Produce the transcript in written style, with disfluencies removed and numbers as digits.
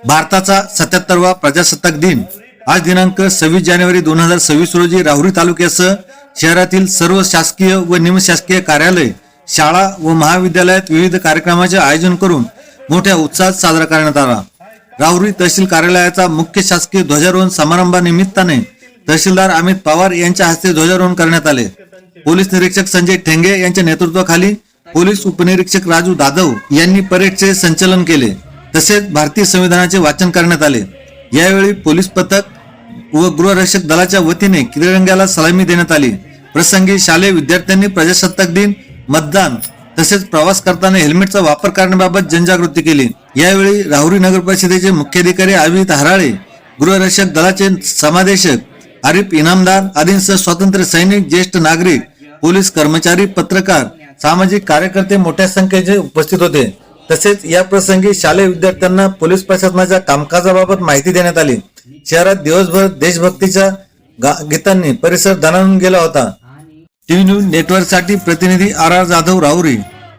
भारताचा 77वा प्रजासत्ताक दिन आज दिनांक 26 जानेवारी 2026 रोजी राहुरी तालुक्यासह शहरातील सर्व शासकीय व निमशासकीय कार्यालय, शाळा व महाविद्यालयात विविध कार्यक्रमाचे आयोजन करून मोठ्या उत्साहात साजरा करण्यात आला। राहुरी तहसील कार्यालयाचा मुख्य शासकीय ध्वजारोहण समारंभानिमित्ताने तहसीलदार अमित पवार यांच्या हस्ते ध्वजारोहण करण्यात आले। पोलीस निरीक्षक संजय ठेंगे यांच्या नेतृत्वाखाली पोलीस उपनिरीक्षक राजू जाधव यांनी परेडचे संचालन केले। तसेच भारतीय संविधानाचे वाचन करण्यात आले। यावेळी पोलीस पथक व गृहरक्षक दलाच्या वतीने तिरंग्याला सलामी देण्यात आली। प्रसंगी शालेय विद्यार्थ्यांनी प्रजासत्ताक दिन, मतदान तसेच प्रवास करताना हेल्मेटचा वापर करण्याबाबत जनजागृती केली। यावेळी राहुरी नगर परिषदेचे मुख्याधिकारी अवित हराळे, गृहरक्षक दलाचे समादेशक आरिफ इनामदार आदींसह स्वातंत्र्य सैनिक, ज्येष्ठ नागरिक, पोलीस कर्मचारी, पत्रकार, सामाजिक कार्यकर्ते मोठ्या संख्येने उपस्थित होते। तसेच या प्रसंगी शालेय विद्यार्थ्यांना पोलीस प्रशासनाच्या कामकाजाबाबत माहिती देण्यात आली। शहरात दिवसभर देशभक्तीच्या गीतांनी परिसर दणाणून गेला होता। टीव्ही न्यूज नेटवर्कसाठी प्रतिनिधी आर. जाधव, राहुरी।